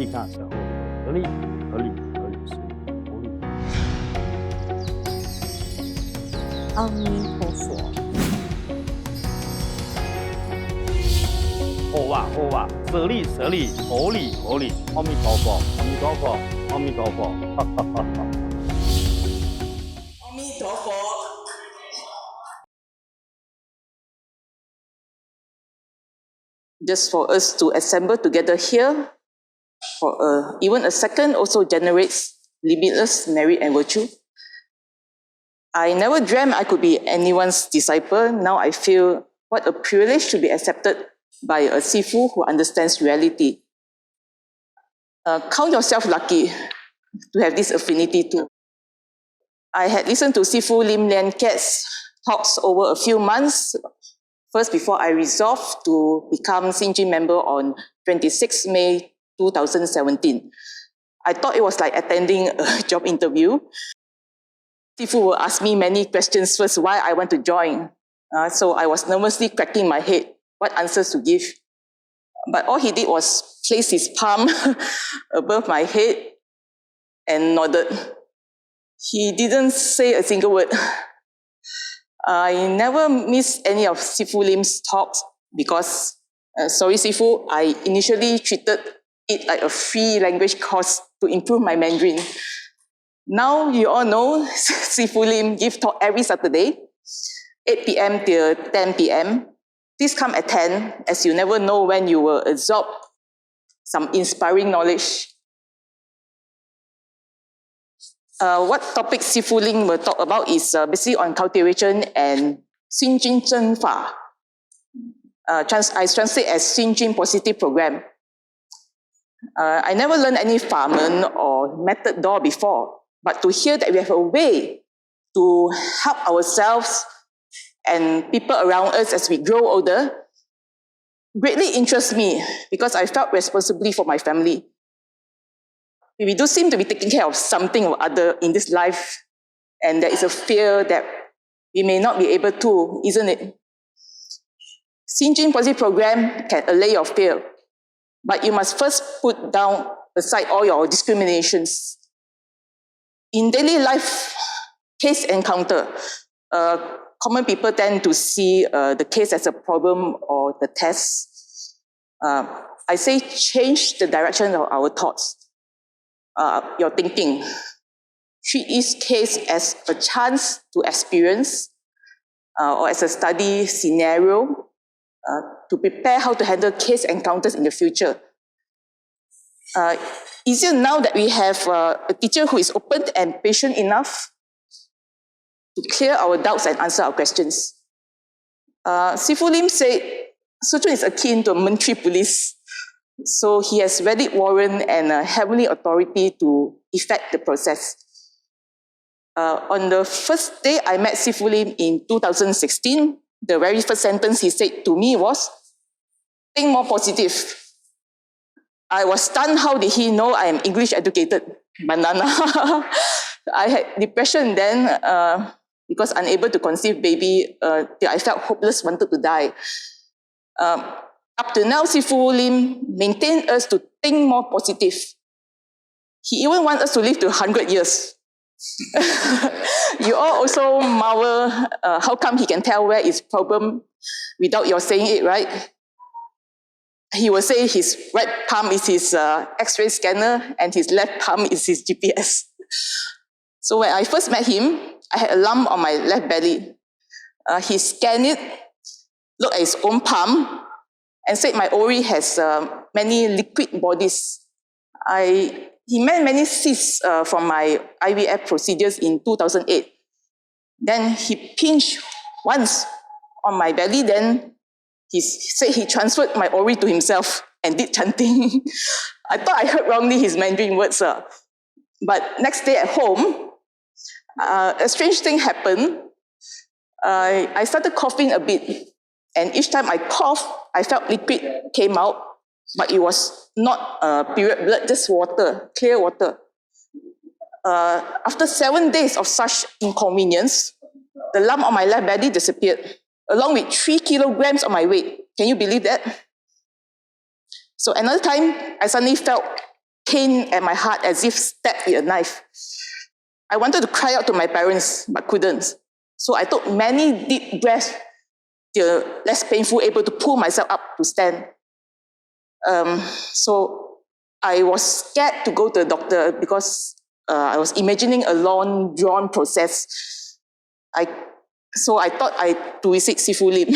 利卡小合理合理合理是合理。阿弥陀佛。好哇好哇，舍利舍利，合理合理，阿弥陀佛阿弥陀佛阿弥陀佛，哈哈哈哈。阿弥陀佛。Just for us to assemble together here, for even a second also generates limitless merit and virtue. I never dreamt I could be anyone's disciple. Now I feel what a privilege to be accepted by a Sifu who understands reality. Count yourself lucky to have this affinity too. I had listened to Sifu Lim Lian Kat's talks over a few months, first before I resolved to become Sinjin member on 26 May 2017. I thought it was like attending a job interview. Sifu will ask me many questions first, why I want to join. So I was nervously cracking my head, what answers to give. But all he did was place his palm above my head and nodded. He didn't say a single word. I never missed any of Sifu Lim's talks because, sorry Sifu, I initially treated it like a free language course to improve my Mandarin. Now you all know Sifu Lim gives talk every Saturday, 8 p.m. till 10 p.m. Please come attend, as you never know when you will absorb some inspiring knowledge. What topic Sifu Lim will talk about is basically on cultivation and Xingjun Fa. I translate as Xingjun Positive Program. I never learned any Famen or method door before, but to hear that we have a way to help ourselves and people around us as we grow older greatly interests me because I felt responsibility for my family. We do seem to be taking care of something or other in this life, and there is a fear that we may not be able to, isn't it? Xingjun Positive Program can allay your fear, but you must first put down aside all your discriminations. In daily life, case encounter, common people tend to see the case as a problem or the test. I say change the direction of our thoughts. Your thinking. Treat each case as a chance to experience or as a study scenario to prepare how to handle case encounters in the future. Easier now that we have a teacher who is open and patient enough to clear our doubts and answer our questions. Sifu Lim said, Suchun is akin to a Menteri Police. So he has valid warrant and a heavenly authority to effect the process. On the first day I met Sifu Lim in 2016, the very first sentence he said to me was, think more positive. I was stunned, how did he know I am English educated? Banana. I had depression then because unable to conceive baby, till I felt hopeless, wanted to die. Up to now, Sifu Lim maintained us to think more positive. He even wants us to live to 100 years. You all also marvel how come he can tell where is problem without your saying it, right? He will say his right palm is his X-ray scanner and his left palm is his GPS. So when I first met him, I had a lump on my left belly. He scanned it, looked at his own palm, and said my ovary has many liquid bodies. He made many cysts from my IVF procedures in 2008. Then he pinched once on my belly, then he said he transferred my ovary to himself and did chanting. I thought I heard wrongly his Mandarin words. But next day at home, a strange thing happened. I started coughing a bit. And each time I coughed, I felt liquid came out, but it was not period blood, just water, clear water. After 7 days of such inconvenience, the lump on my left belly disappeared, along with 3 kilograms of my weight. Can you believe that? So another time, I suddenly felt pain at my heart as if stabbed with a knife. I wanted to cry out to my parents, but couldn't. So I took many deep breaths till less painful, able to pull myself up to stand. So I was scared to go to the doctor because I was imagining a long, drawn process. So I thought to visit Sifu Lim.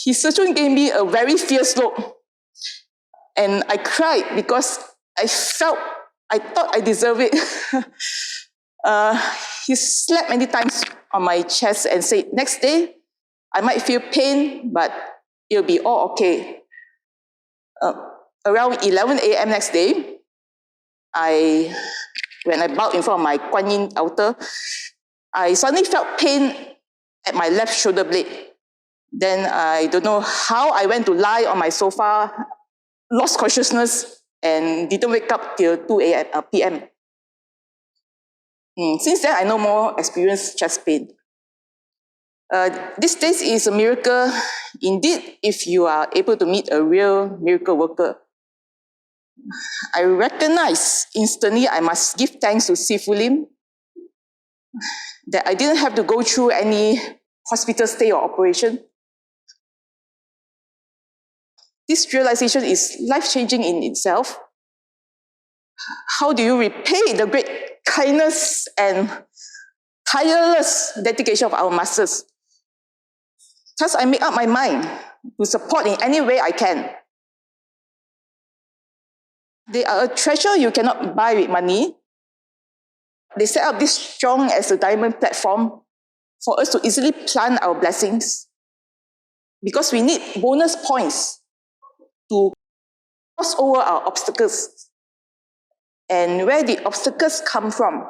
His surgeon gave me a very fierce look. And I cried because I thought I deserved it. He slapped many times on my chest and said, next day, I might feel pain, but it'll be all okay. Around 11 a.m. next day, when I bowed in front of my Kuan Yin altar, I suddenly felt pain at my left shoulder blade. Then I don't know how I went to lie on my sofa, lost consciousness, and didn't wake up till 2 p.m. Since then, I no more experience chest pain. This days is a miracle indeed if you are able to meet a real miracle worker. I recognize instantly I must give thanks to Sifu Lim that I didn't have to go through any hospital stay or operation. This realization is life-changing in itself. How do you repay the great kindness and tireless dedication of our masters? Thus, I make up my mind to support in any way I can. They are a treasure you cannot buy with money. They set up this strong as a diamond platform for us to easily plant our blessings, because we need bonus points to cross over our obstacles. And where the obstacles come from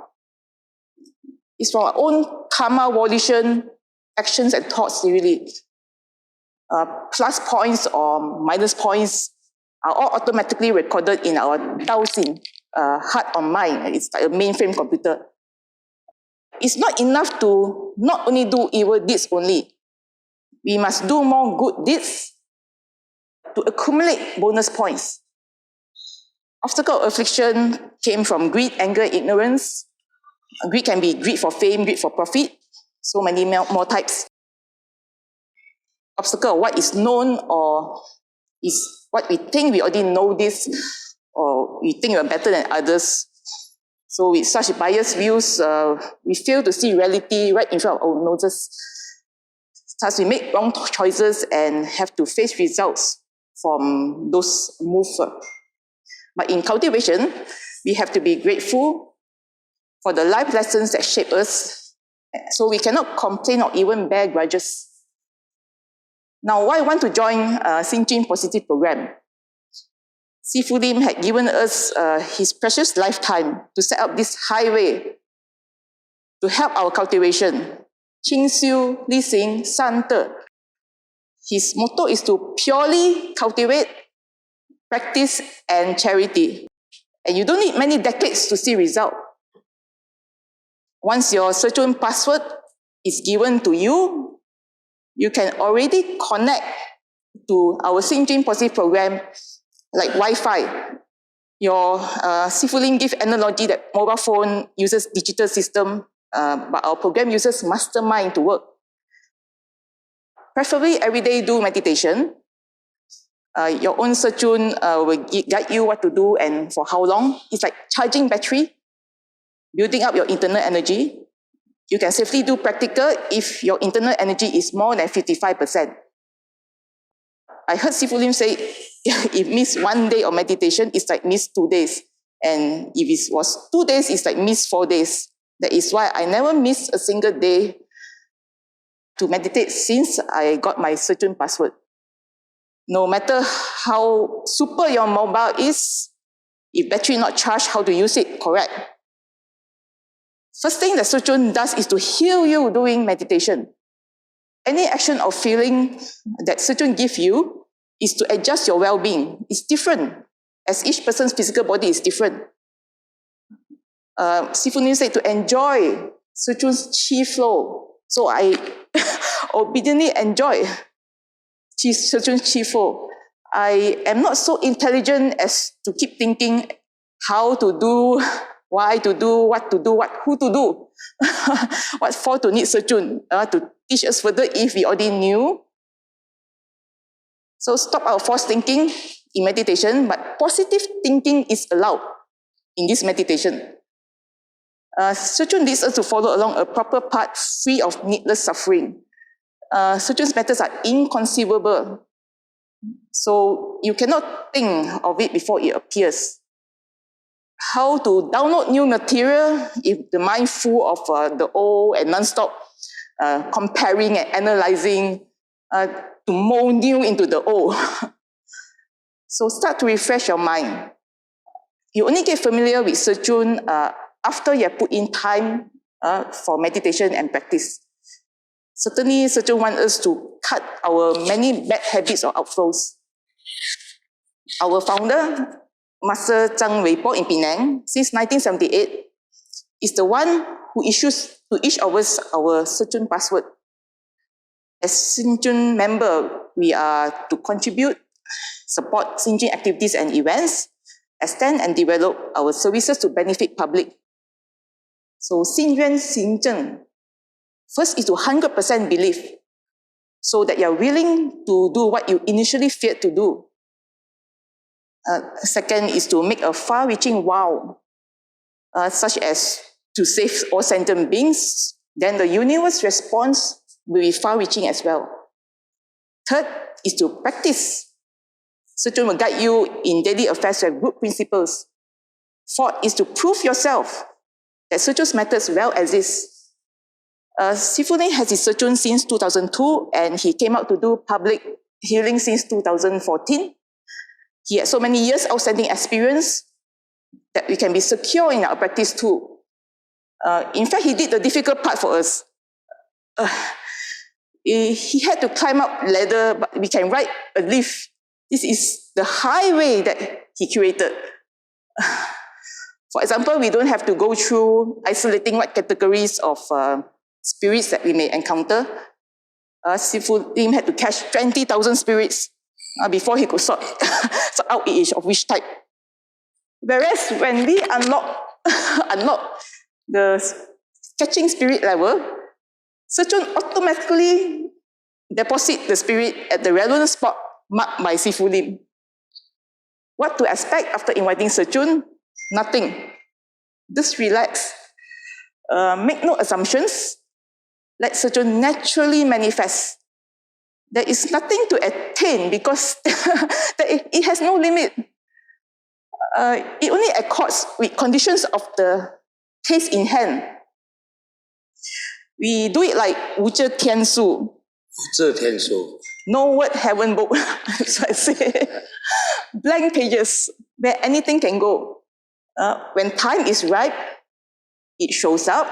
is from our own karma, volition, actions and thoughts, really. Plus points or minus points are all automatically recorded in our Daoxin, heart or mind. It's like a mainframe computer. It's not enough to not only do evil deeds only. We must do more good deeds to accumulate bonus points. Obstacle of affliction came from greed, anger, ignorance. Greed can be greed for fame, greed for profit. So many more types. Obstacle of what is known or is what we think we already know this, or we think we are better than others. So with such biased views, we fail to see reality right in front of our noses. Thus we make wrong choices and have to face results from those moves. But in cultivation, we have to be grateful for the life lessons that shape us, so we cannot complain or even bear grudges. Now, why I want to join Xingjun Positive Program? Sifu Lim had given us his precious lifetime to set up this highway to help our cultivation. Qing Xiu, Li Xing, San De. His motto is to purely cultivate, practice, and charity. And you don't need many decades to see result. Once your Sechun password is given to you, you can already connect to our Xingjun Positive Program like Wi-Fi. Your Sifu Lim give analogy that mobile phone uses digital system, but our program uses mastermind to work. Preferably every day do meditation. Your own Sechun will guide you what to do and for how long. It's like charging battery, building up your internal energy. You can safely do practical if your internal energy is more than 55%. I heard Sifu Lim say, if miss 1 day of meditation, it's like miss 2 days. And if it was 2 days, it's like miss 4 days. That is why I never miss a single day to meditate since I got my Sechun password. No matter how super your mobile is, if battery not charged, how to use it correct. First thing that Sechun does is to heal you doing meditation. Any action or feeling that Sechun gives you is to adjust your well-being. It's different, as each person's physical body is different. Sifu Lim said to enjoy Sechun's chi flow. So I obediently enjoy Sechun's chi flow. I am not so intelligent as to keep thinking how to do, why to do, what to do, who to do, what for to need Sejun to teach us further if we already knew. So stop our false thinking in meditation, but positive thinking is allowed in this meditation. Sejun leads us to follow along a proper path free of needless suffering. Sejun's methods are inconceivable. So you cannot think of it before it appears. How to download new material if the mind full of the old and non-stop comparing and analyzing to mold new into the old. So start to refresh your mind. You only get familiar with Sejun after you have put in time for meditation and practice. Certainly, Sejun wants us to cut our many bad habits or outflows. Our founder, Master Zhang Weipo in Penang, since 1978, is the one who issues to each of us our Sejun password. As Sejun member, we are to contribute, support Sejun activities and events, extend and develop our services to benefit public. So, Xingyuan Xinzheng, first is to 100% believe, so that you are willing to do what you initially feared to do. Second is to make a far-reaching vow, such as to save all sentient beings. Then the universe response will be far-reaching as well. Third is to practice. Sejun will guide you in daily affairs with good principles. Fourth is to prove yourself that Sejun's methods well exist. Sifu Lim has his Sejun since 2002, and he came out to do public healing since 2014. He had so many years outstanding experience that we can be secure in our practice too. In fact, he did the difficult part for us. He had to climb up ladder, but we can ride a lift. This is the highway that he created. For example, we don't have to go through isolating what categories of spirits that we may encounter. Sifu Lim had to catch 20,000 spirits before he could sort out each of which type. Whereas when we unlock the catching spirit level, Sejun automatically deposit the spirit at the relevant spot marked by Sifu Lim. What to expect after inviting Sejun? Nothing. Just relax. Make no assumptions. Let Sejun naturally manifest. There is nothing to attain because it has no limit. It only accords with conditions of the case in hand. We do it like 无遮天数. 无遮天数. No word heaven book. So I say, blank pages where anything can go. When time is ripe, it shows up.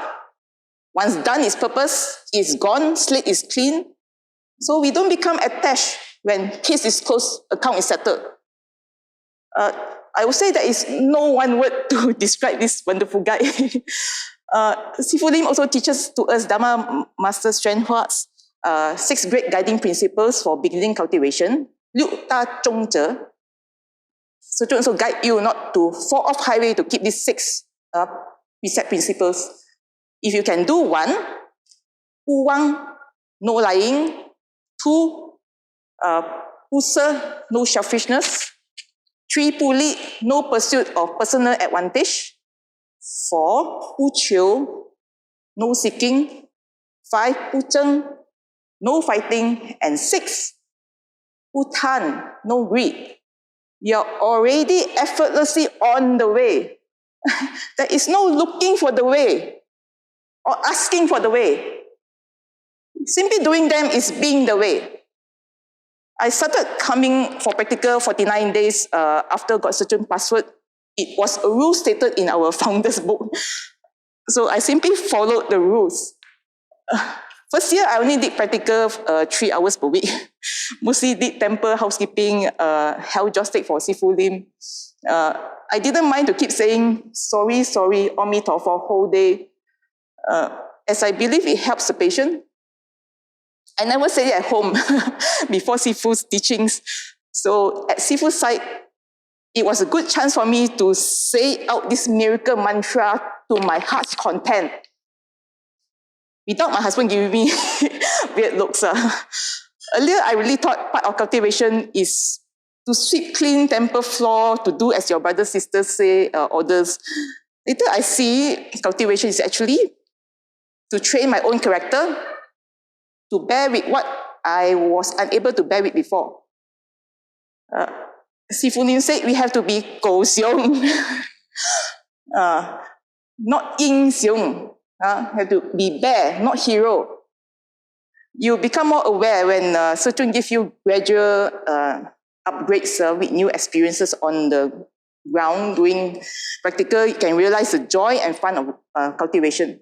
Once done its purpose, it's gone, slate is clean. So we don't become attached when case is closed, account is settled. I would say there is no one word to describe this wonderful guy. Sifu Lim also teaches to us Dharma Master Xuan Hua's 6 great guiding principles for beginning cultivation. 6大宗旨. Sejun also guide you not to fall off highway to keep these 6 preset principles. If you can do 1, 不忘, no lying. 2, 不舍, no selfishness. 3, 不利, no pursuit of personal advantage. 4, 不求, no seeking. 5, 不争, no fighting. And 6, 不贪, no greed. You're already effortlessly on the way. There is no looking for the way or asking for the way. Simply doing them is being the way. I started coming for practical 49 days after got Sejun password. It was a rule stated in our founder's book. So I simply followed the rules. First year, I only did practical 3 hours per week. Mostly did temple, housekeeping, held joystick for Sifu Lim. I didn't mind to keep saying, sorry, Om Tao for whole day. As I believe it helps the patient. I never say it at home before Sifu's teachings. So at seafood site, it was a good chance for me to say out this miracle mantra to my heart's content, without my husband giving me weird looks. Earlier, I really thought part of cultivation is to sweep clean temple floor, to do as your brothers, sisters say, orders. Later, I see cultivation is actually to train my own character, to bear with what I was unable to bear with before. Sifu Lim said we have to be go xiong, not yin xiong. Have to be bear, not hero. You become more aware when Sechun gives you gradual upgrades with new experiences on the ground, doing practical. You can realize the joy and fun of cultivation.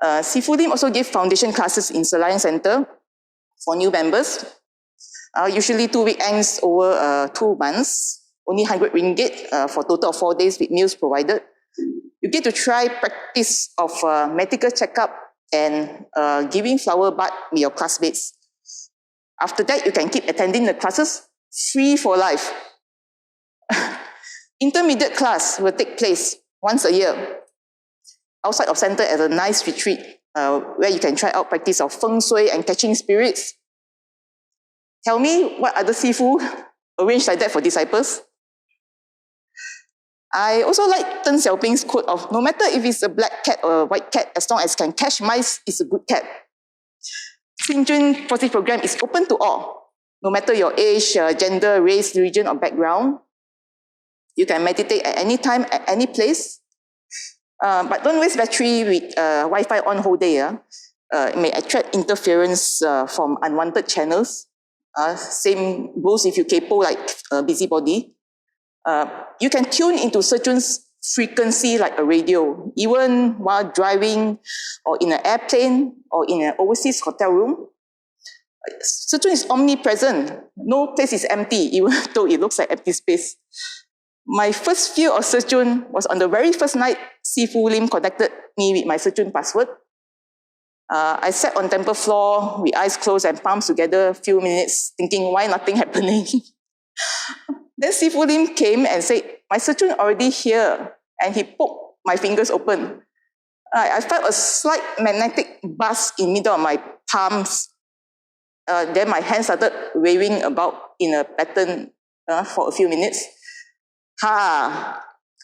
Sifu Lim also gives foundation classes in Selayang Center for new members. Usually 2 weekends over 2 months, only 100 ringgit for total of 4 days with meals provided. You get to try practice of medical checkup and giving flower bath with your classmates. After that, you can keep attending the classes free for life. Intermediate class will take place once a year outside of center at a nice retreat where you can try out practice of feng shui and catching spirits. Tell me what other sifu arranged like that for disciples. I also like Deng Xiaoping's quote of, no matter if it's a black cat or a white cat, as long as can catch mice, it's a good cat. Xingjun Positive Program is open to all, no matter your age, gender, race, religion, or background. You can meditate at any time, at any place. But don't waste battery with Wi-Fi on whole day. It may attract interference from unwanted channels. Same goes if you kepo like busybody. You can tune into Sechun's frequency like a radio, even while driving or in an airplane or in an overseas hotel room. Sechun is omnipresent. No place is empty, even though it looks like empty space. My first feel of Sechun was on the very first night Sifu Lim contacted me with my Sechun password. I sat on temple floor with eyes closed and palms together a few minutes, thinking why nothing happening. Then Sifu Lim came and said, my Sechun already here, and he poked my fingers open. I felt a slight magnetic buzz in the middle of my palms. Then my hands started waving about in a pattern for a few minutes. I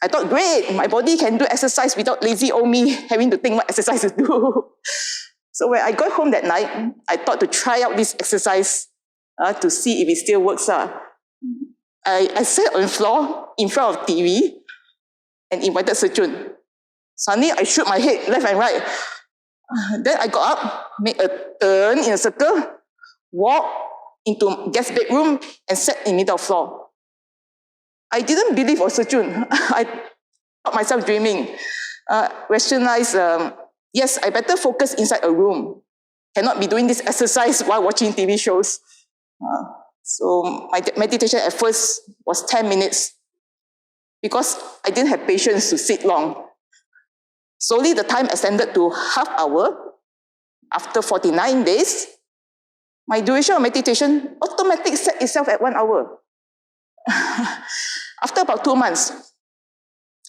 thought, great, my body can do exercise without lazy old me having to think what exercise to do. So when I got home that night, I thought to try out this exercise to see if it still works. I sat on the floor in front of TV and invited Sechun. Suddenly, I shook my head left and right. Then I got up, made a turn in a circle, walked into guest bedroom and sat in the middle of the floor. I didn't believe of Sechun. I thought myself dreaming. Rationalized, yes, I better focus inside a room. Cannot be doing this exercise while watching TV shows. So my meditation at first was 10 minutes because I didn't have patience to sit long. Slowly the time extended to half hour. After 49 days, my duration of meditation automatically set itself at 1 hour. After about 2 months,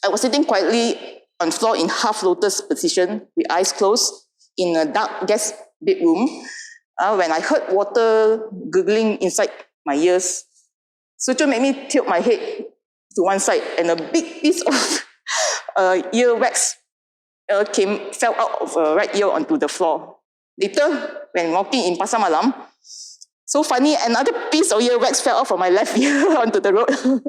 I was sitting quietly on the floor in half lotus position with eyes closed in a dark guest bedroom when I heard water gurgling inside my ears. Sechun made me tilt my head to one side and a big piece of ear wax fell out of right ear onto the floor. Later, when walking in Pasar Malam, so funny, another piece of ear wax fell out from my left ear onto the road.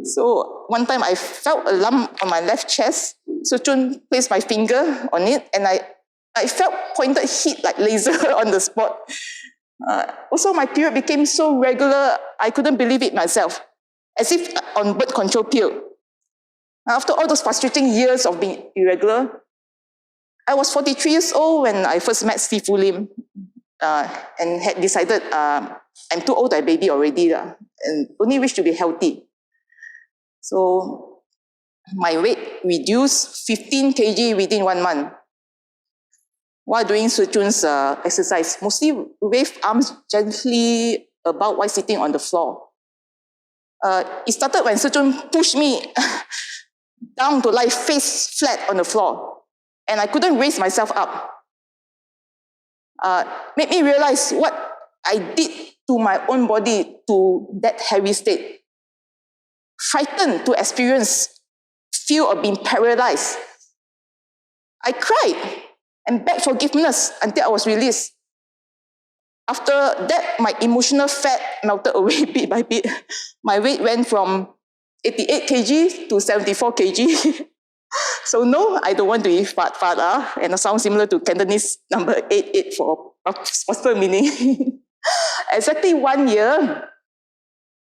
So one time I felt a lump on my left chest. Sechun placed my finger on it and I felt pointed heat like laser on the spot. Also, my period became so regular, I couldn't believe it myself, as if on birth control pill. After all those frustrating years of being irregular, I was 43 years old when I first met Sifu Lim and had decided I'm too old to have a baby already and only wish to be healthy. So my weight reduced 15 kg within 1 month. While doing Sechun's exercise, mostly wave arms gently about while sitting on the floor. It started when Surgeon pushed me down to lie face flat on the floor, and I couldn't raise myself up. Made me realize what I did to my own body to that heavy state. Frightened to experience fear of being paralyzed. I cried and begged forgiveness until I was released. After that, my emotional fat melted away bit by bit. My weight went from 88 kg to 74 kg. So no, I don't want to eat fat, and it sounds similar to Cantonese number 88 for possible meaning. Exactly 1 year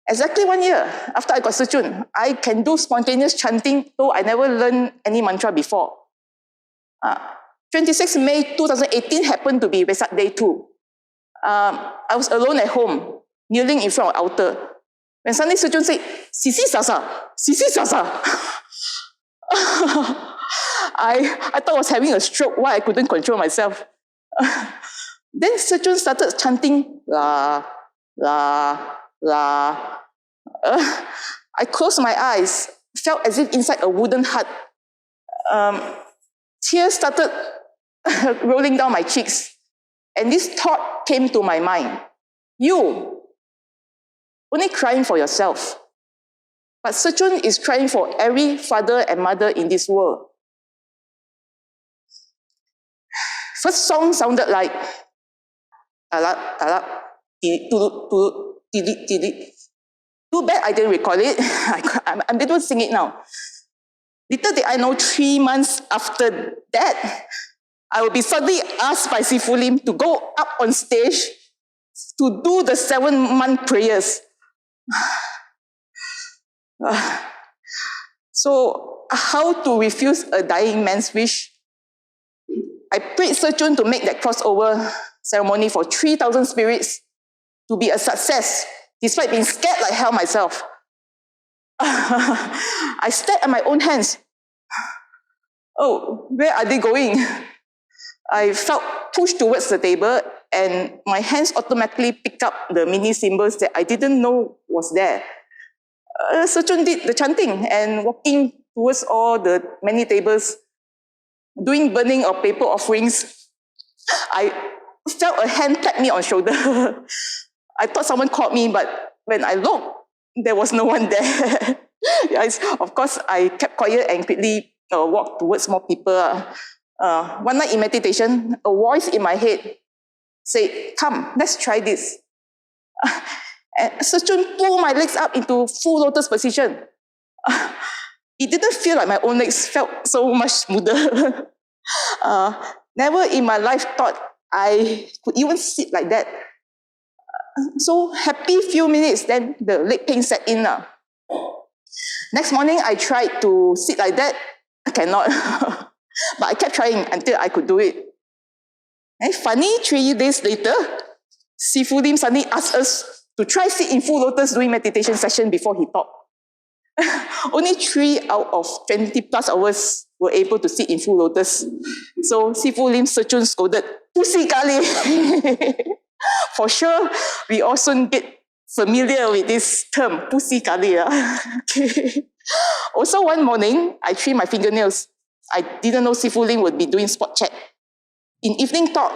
after I got Sechun, I can do spontaneous chanting, though I never learned any mantra before. 26 May 2018 happened to be Vesak Day 2. I was alone at home, kneeling in front of the altar. When suddenly Sechun said, Sisi Sasa, Sisi Sasa. I thought I was having a stroke, why I couldn't control myself. Then Sechun started chanting, la, la, la. I closed my eyes, felt as if inside a wooden hut. Tears started rolling down my cheeks. And this thought came to my mind. You, only crying for yourself. But Sechun is crying for every father and mother in this world. First song sounded like talak, talak, tilit. Too bad I didn't record it. I'm able to sing it now. Little did I know 3 months after that, I will be suddenly asked by Sifu Lim to go up on stage to do the 7-month prayers. So, how to refuse a dying man's wish? I prayed Sechun to make that crossover ceremony for 3,000 spirits to be a success, despite being scared like hell myself. I stared at my own hands. Oh, where are they going? I felt pushed towards the table, and my hands automatically picked up the mini symbols that I didn't know was there. Sechun did the chanting and walking towards all the many tables, doing burning of paper offerings. I felt a hand tap me on the shoulder. I thought someone called me, but when I looked, there was no one there. Yes, of course, I kept quiet and quickly walked towards more people. One night in meditation, a voice in my head said, come, let's try this. And Sechun pulled my legs up into full lotus position. It didn't feel like my own legs felt so much smoother. Never in my life thought I could even sit like that. So happy few minutes, then the leg pain set in. Next morning, I tried to sit like that. I cannot. But I kept trying until I could do it. And funny, 3 days later, Sifu Lim suddenly asked us to try sit in full lotus during meditation session before he taught. Only 3 out of 20 plus hours were able to sit in full lotus. So Sifu Lim Sechun scolded, "Pusi kali." For sure, we all soon get familiar with this term, pusi kali. Okay. Also, one morning, I trimmed my fingernails. I didn't know Sifu Lim would be doing spot check. In evening talk,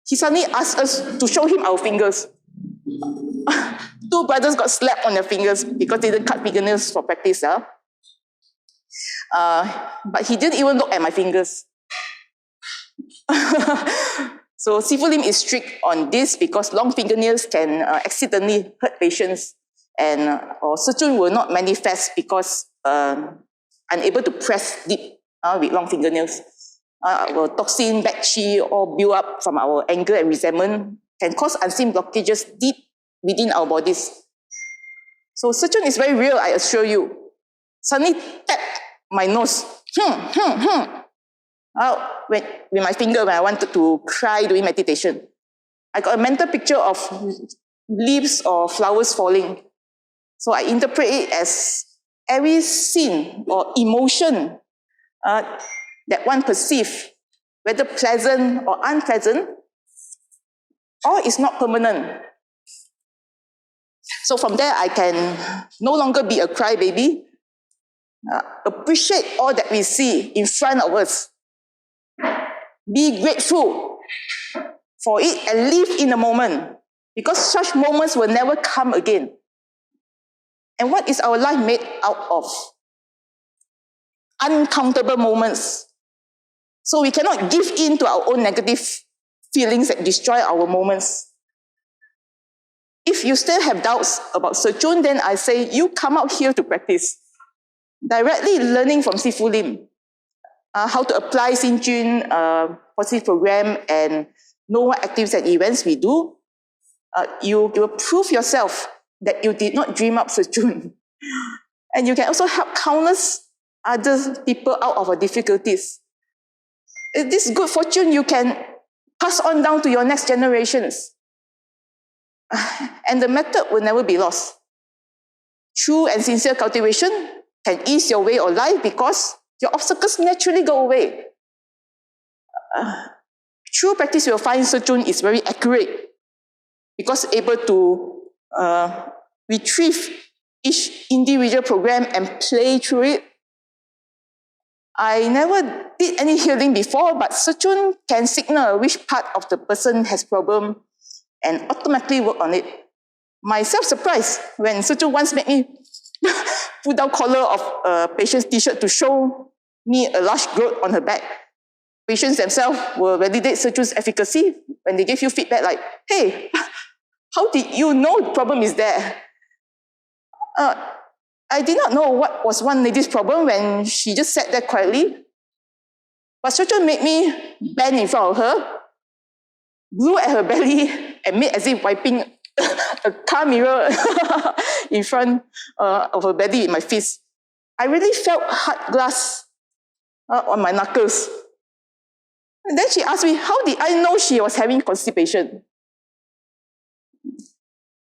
he suddenly asked us to show him our fingers. 2 brothers got slapped on their fingers because they didn't cut fingernails for practice. But he didn't even look at my fingers. So Sifu Lim is strict on this because long fingernails can accidentally hurt patients, and or Sechun will not manifest because unable to press deep with long fingernails. Our toxin, bad chi, all build up from our anger and resentment can cause unseen blockages deep within our bodies. So Sechun is very real, I assure you. Suddenly tap my nose. With my finger when I wanted to cry during meditation. I got a mental picture of leaves or flowers falling. So I interpret it as every scene or emotion that one perceives, whether pleasant or unpleasant, all is not permanent. So from there, I can no longer be a crybaby, appreciate all that we see in front of us, be grateful for it and live in the moment, because such moments will never come again. And what is our life made out of? Uncountable moments. So we cannot give in to our own negative feelings that destroy our moments. If you still have doubts about Sejun, then I say you come out here to practice. Directly learning from Sifu Lim, how to apply Xingjun positive program and know what activities and events we do. You will prove yourself that you did not dream up Sejun. And you can also help countless other people out of our difficulties. This good fortune you can pass on down to your next generations. And the method will never be lost. True and sincere cultivation can ease your way of life because your obstacles naturally go away. True practice you will find Sejun is very accurate because able to retrieve each individual program and play through it. I never did any healing before, but Sejun can signal which part of the person has problem and automatically work on it. Myself surprised when Sejun once made me pull down collar of a patient's t-shirt to show me a large growth on her back. Patients themselves will validate Sejun's efficacy when they give you feedback like, hey, how did you know the problem is there? I did not know what was one lady's problem when she just sat there quietly. But Sejun made me bend in front of her, blew at her belly, and made as if wiping a car mirror in front of her belly with my fist. I really felt hard glass on my knuckles. And then she asked me, how did I know she was having constipation?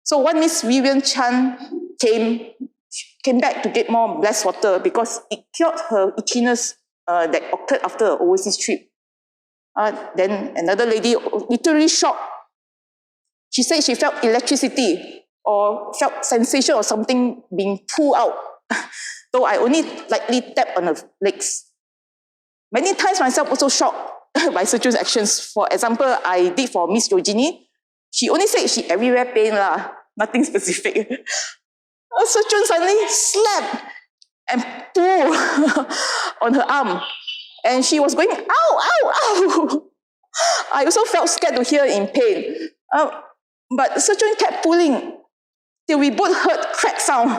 So one Miss Vivian Chan came back to get more blessed water because it cured her itchiness that occurred after an overseas trip. Then another lady literally shocked. She said she felt electricity or felt sensation or something being pulled out, though I only lightly tapped on her legs. Many times myself also shocked by Sejun's actions. For example, I did for Miss Yojini. She only said she everywhere pain lah, nothing specific. Sejun suddenly slapped and pulled on her arm. And she was going, ow, ow, ow. I also felt scared to hear in pain. But Sejun kept pulling till we both heard crack sound.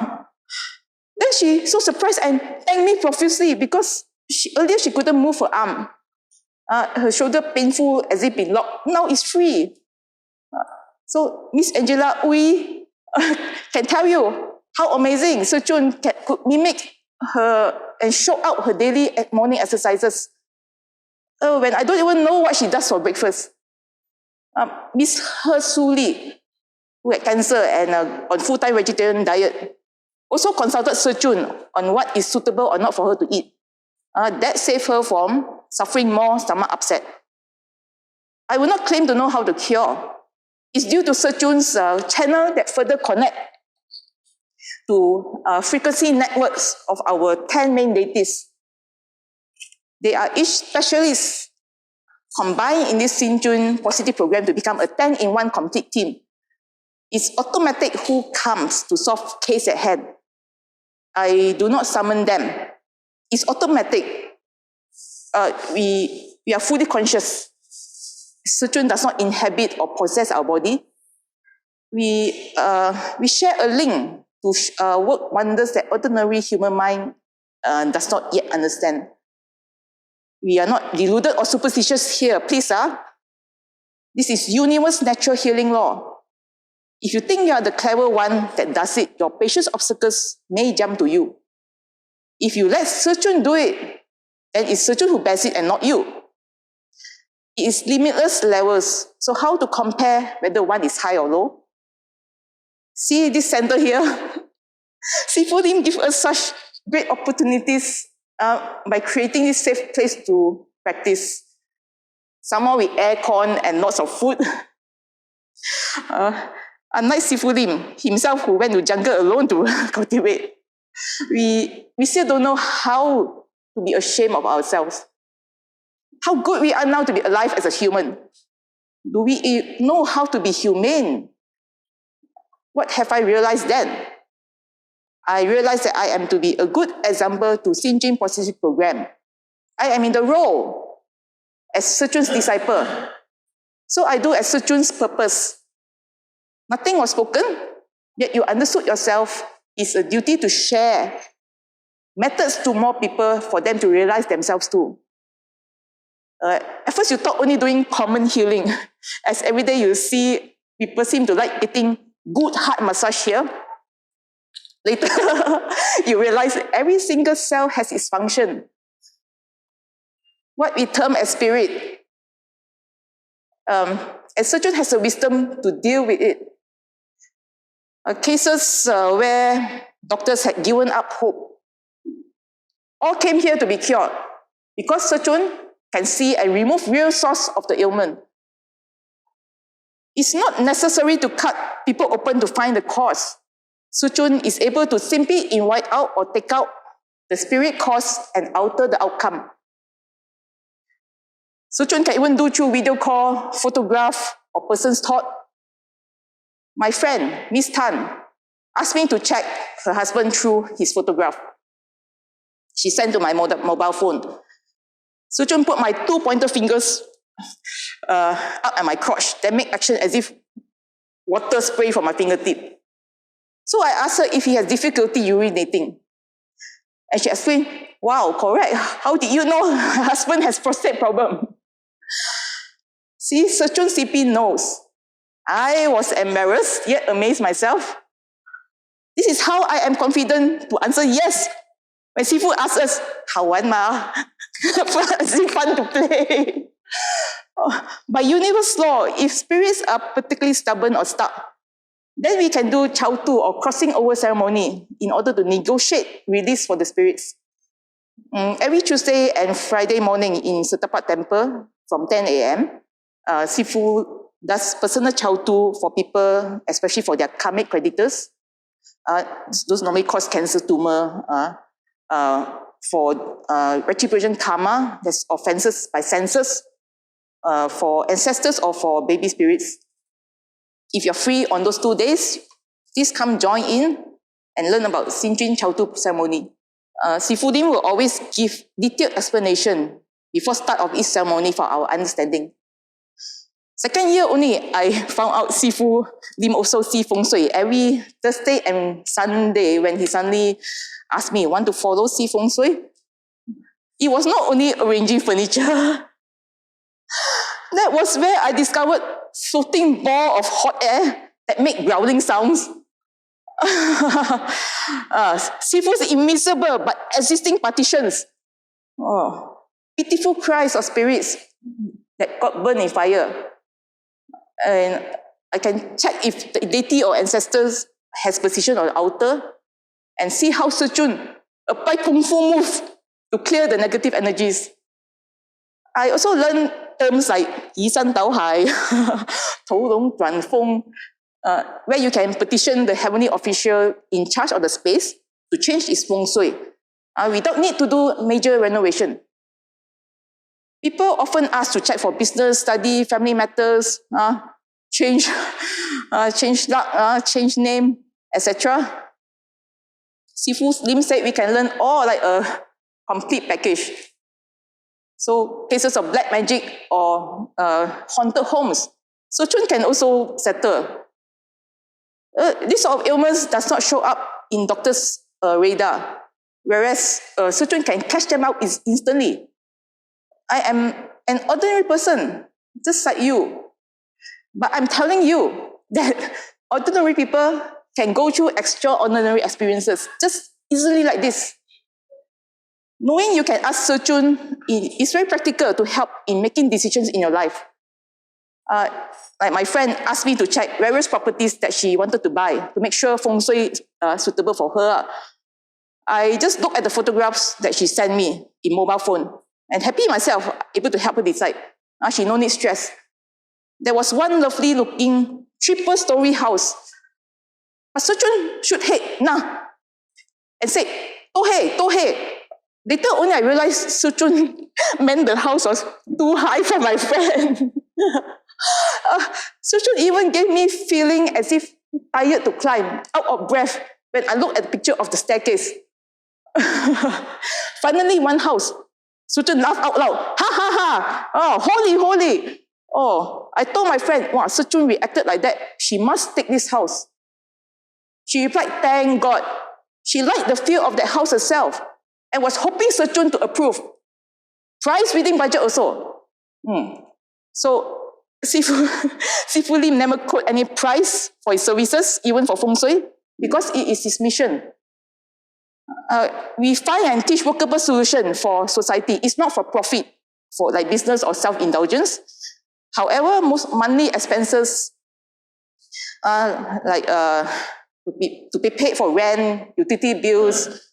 Then she so surprised and thanked me profusely because earlier she couldn't move her arm. Her shoulder painful as if been locked. Now it's free. So Miss Angela Uy can tell you how amazing Sejun could mimic her and show out her daily morning exercises. When I don't even know what she does for breakfast. Miss He Su Li, who had cancer and on full-time vegetarian diet, also consulted Sejun on what is suitable or not for her to eat. That saved her from suffering more stomach upset. I will not claim to know how to cure. It's due to Sejun's channel that further connect to frequency networks of our 10 main deities. They are each specialists combined in this Xingjun positive program to become a 10-in-1 complete team. It's automatic who comes to solve case at hand. I do not summon them. It's automatic. We are fully conscious. Sejun does not inhabit or possess our body. We share a link to work wonders that ordinary human mind does not yet understand. We are not deluded or superstitious here, please. This is universe natural healing law. If you think you are the clever one that does it, your patient's obstacles may jump to you. If you let Sejun do it, then it's Sejun who bears it and not you. It is limitless levels. So how to compare whether one is high or low? See this center here? Sifu Lim gives us such great opportunities by creating this safe place to practice. Some more with aircon and lots of food. Unlike Sifu Lim himself, who went to jungle alone to cultivate, we still don't know how to be ashamed of ourselves. How good we are now to be alive as a human. Do we know how to be humane? What have I realized then? I realized that I am to be a good example to Xinjin Positive Program. I am in the role as Sechun's disciple. So I do as Sechun's purpose. Nothing was spoken, yet you understood yourself is a duty to share methods to more people for them to realize themselves too. At first you thought only doing common healing, as every day you see people seem to like getting good heart massage here. Later, you realize that every single cell has its function. What we term as spirit. And Sechun has the wisdom to deal with it. Cases where doctors had given up hope all came here to be cured because Sechun can see and remove real source of the ailment. It's not necessary to cut people open to find the cause. Sechun is able to simply invite out or take out the spirit cause and alter the outcome. Sechun can even do through video call, photograph, or person's thought. My friend, Miss Tan, asked me to check her husband through his photograph. She sent to my mobile phone. Sechun put my 2 pointer fingers up at my crotch, then make action as if water spray from my fingertip. So I asked her if he has difficulty urinating. And she explained, wow, correct. How did you know her husband has prostate problem? See, Sechun CP knows. I was embarrassed, yet amazed myself. This is how I am confident to answer yes. When Sifu asks us, 好玩吗? Is it fun to play? By universe law, if spirits are particularly stubborn or stuck, then we can do Chao Tu or crossing over ceremony in order to negotiate release for the spirits. Every Tuesday and Friday morning in Setapat Temple from 10 a.m., Sifu does personal Chao Tu for people, especially for their karmic creditors. Those normally cause cancer tumor, for retribution karma, that's offenses by senses, for ancestors or for baby spirits. If you're free on those 2 days, please come join in and learn about Xinjun Chao Tu ceremony. Sifu Lim will always give detailed explanation before start of each ceremony for our understanding. Second year only, I found out Sifu Lim also see feng shui every Thursday and Sunday when he suddenly asked me, want to follow see feng shui? It was not only arranging furniture. That was where I discovered floating ball of hot air that make growling sounds. Sifu's invisible but existing partitions. Pitiful cries of spirits that got burned in fire. And I can check if the deity or ancestors has position on the altar and see how Sechun apply kung fu move to clear the negative energies. I also learned terms like 移山倒海, 头龙转风, where you can petition the heavenly official in charge of the space to change its feng shui without need to do major renovation. People often ask to check for business, study, family matters, change luck, change name, etc. Sifu Lim said we can learn all like a complete package. So cases of black magic or haunted homes, Sechun can also settle. This sort of ailments does not show up in doctors' radar, whereas Sechun can catch them out instantly. I am an ordinary person, just like you. But I'm telling you that ordinary people can go through extraordinary experiences just easily like this. Knowing you can ask Sechun is very practical to help in making decisions in your life. Like my friend asked me to check various properties that she wanted to buy to make sure feng shui is suitable for her. I just looked at the photographs that she sent me in mobile phone and happy myself, able to help her decide. She no need stress. There was one lovely looking triple-story house. But Sejun shoot head, nah, and say, Tohe. Later only I realized Sejun meant the house was too high for my friend. Sejun even gave me feeling as if tired to climb, out of breath, when I looked at the picture of the staircase. Finally, one house. Sejun laughed out loud. Ha ha ha! Oh, holy! Oh, I told my friend, wow, Sejun reacted like that. She must take this house. She replied, thank God. She liked the feel of that house herself and was hoping Sejun to approve. Price within budget also. So, Sifu Lim never quote any price for his services, even for feng shui, because it is his mission. We find and teach workable solution for society. It's not for profit, for like business or self-indulgence. However, most monthly expenses, to be paid for rent, utility bills,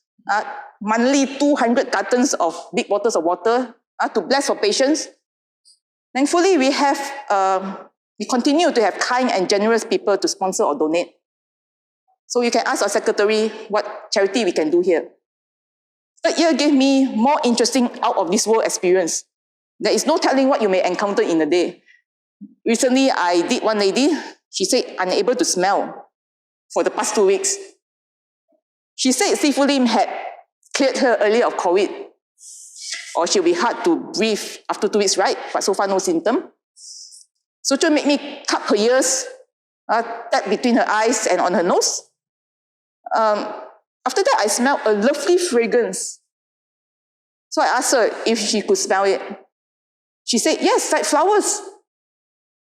monthly 200 cartons of big bottles of water to bless for patients. Thankfully, we continue to have kind and generous people to sponsor or donate. So you can ask our secretary what charity we can do here. Third year gave me more interesting out of this world experience. There is no telling what you may encounter in a day. Recently, I did one lady, she said unable to smell for the past 2 weeks. She said Sifu Lim had cleared her earlier of COVID, or she'll be hard to breathe after 2 weeks, right? But so far, no symptom. Sejun made me cup her ears, tap between her eyes and on her nose. After that, I smelled a lovely fragrance. So I asked her if she could smell it. She said, yes, like flowers.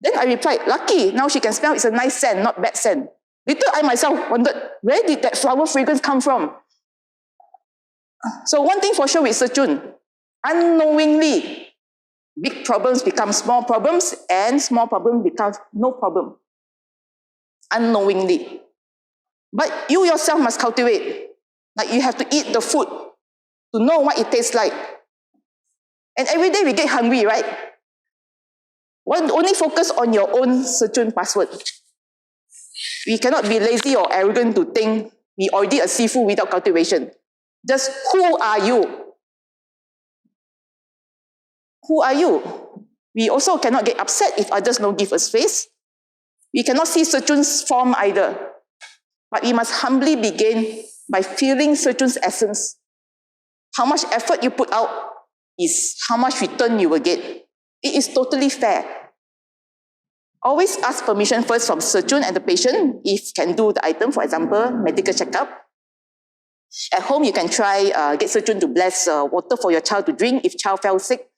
Then I replied, lucky, now she can smell it's a nice scent, not bad scent. Later, I myself wondered, where did that flower fragrance come from? So one thing for sure with Sejun, unknowingly, big problems become small problems and small problems become no problem. Unknowingly. But you yourself must cultivate. Like you have to eat the food to know what it tastes like. And every day we get hungry, right? Only focus on your own Sejun password. We cannot be lazy or arrogant to think we already a Sifu without cultivation. Just who are you? Who are you? We also cannot get upset if others don't give us space. We cannot see Sejun's form either. But we must humbly begin by feeling Sejun's essence. How much effort you put out is how much return you will get. It is totally fair. Always ask permission first from Sejun and the patient if can do the item, for example, medical checkup. At home, you can try get Sejun to bless water for your child to drink if child fell sick.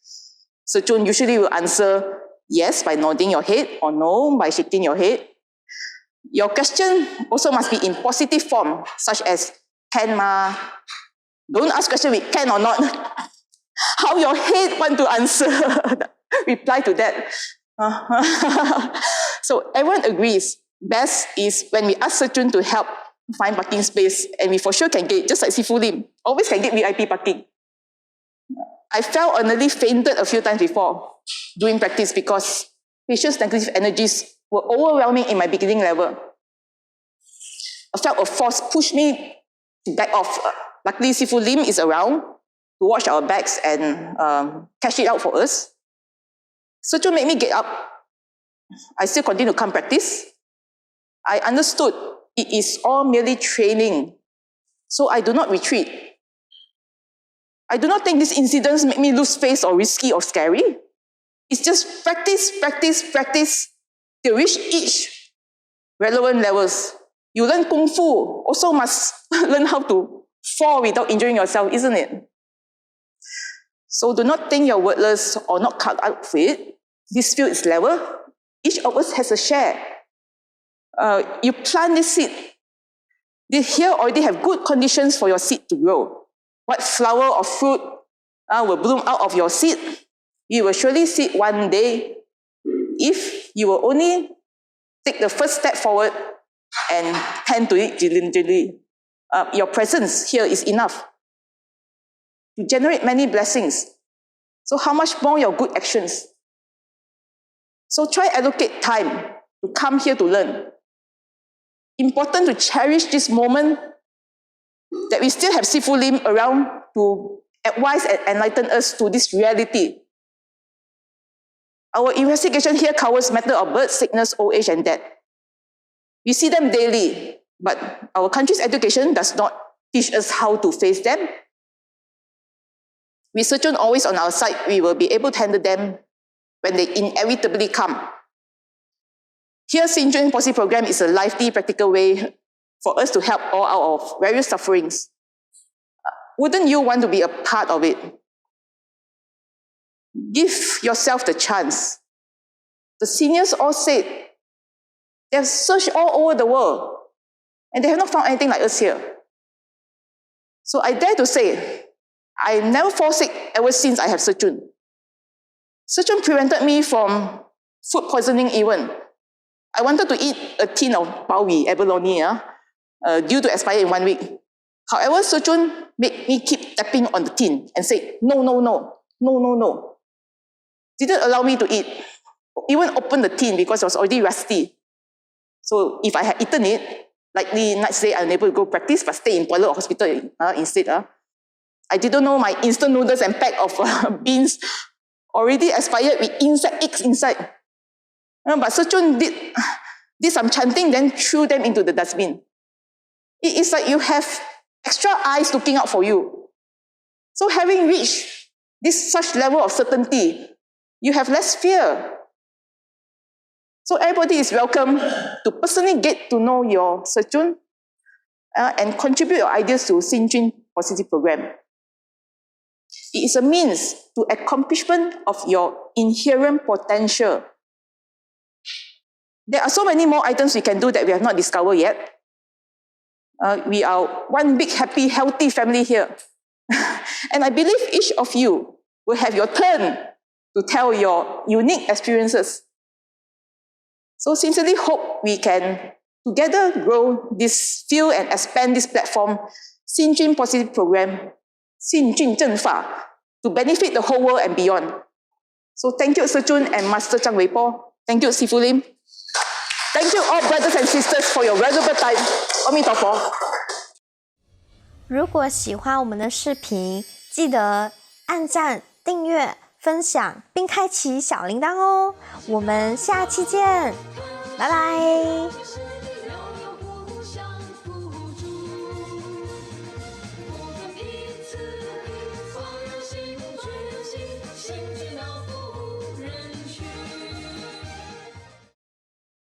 Sejun usually will answer yes by nodding your head or no by shaking your head. Your question also must be in positive form, such as can ma. Don't ask question with can or not. How your head want to answer. Reply to that. So everyone agrees. Best is when we ask Sejun to help find parking space, and we for sure can get, just like Sifu Lim, always can get VIP parking. I felt or nearly fainted a few times before doing practice because patients' negative energies were overwhelming in my beginning level. I felt a force push me to back off. Luckily, Sifu Lim is around to watch our backs and cash it out for us. Sejun made me get up. I still continue to come practice. I understood it is all merely training, so I do not retreat. I do not think these incidents make me lose face or risky or scary. It's just practice to reach each relevant levels. You learn Kung Fu, also must learn how to fall without injuring yourself, isn't it? So do not think you're worthless or not cut out for it. This field is level. Each of us has a share. You plant this seed. This here already have good conditions for your seed to grow. What flower or fruit will bloom out of your seed? You will surely see it one day if you will only take the first step forward and tend to it diligently. Your presence here is enough to generate many blessings. So how much more your good actions? So try allocate time to come here to learn. Important to cherish this moment that we still have Sifu Lim around to advise and enlighten us to this reality. Our investigation here covers matter of birth, sickness, old age, and death. We see them daily, but our country's education does not teach us how to face them. With Sejun always on our side, we will be able to handle them when they inevitably come. Here, Xingjun Policy Program is a lively, practical way for us to help all out of various sufferings. Wouldn't you want to be a part of it? Give yourself the chance. The seniors all said they have searched all over the world and they have not found anything like us here. So I dare to say, I never fall sick ever since I have Sejun. Sejun prevented me from food poisoning even. I wanted to eat a tin of baowi, abalone, due to expire in 1 week. However, Sejun made me keep tapping on the tin and say, no, no, no, no, no, no. Didn't allow me to eat. Even open the tin because it was already rusty. So if I had eaten it, likely next day I'm able to go practice, but stay in toilet or hospital instead. I didn't know my instant noodles and pack of beans already expired with insect eggs inside. But Sejun did some chanting, then threw them into the dustbin. It is like you have extra eyes looking out for you. So having reached this such level of certainty, you have less fear. So everybody is welcome to personally get to know your Sejun and contribute your ideas to Xingjun Positive Program. It is a means to accomplishment of your inherent potential. There are so many more items we can do that we have not discovered yet. We are one big, happy, healthy family here. And I believe each of you will have your turn to tell your unique experiences. So sincerely hope we can together grow this field and expand this platform, Xingjun Positive Program, Xingjun Zhenfa, to benefit the whole world and beyond. So thank you, Sejun and Master Zhang Weipo. Thank you, Sifu Lim. Thank you all brothers and sisters for your valuable time. 阿弥陀佛。如果喜欢我们的视频，记得按赞、订阅、分享，并开启小铃铛哦。我们下期见，拜拜。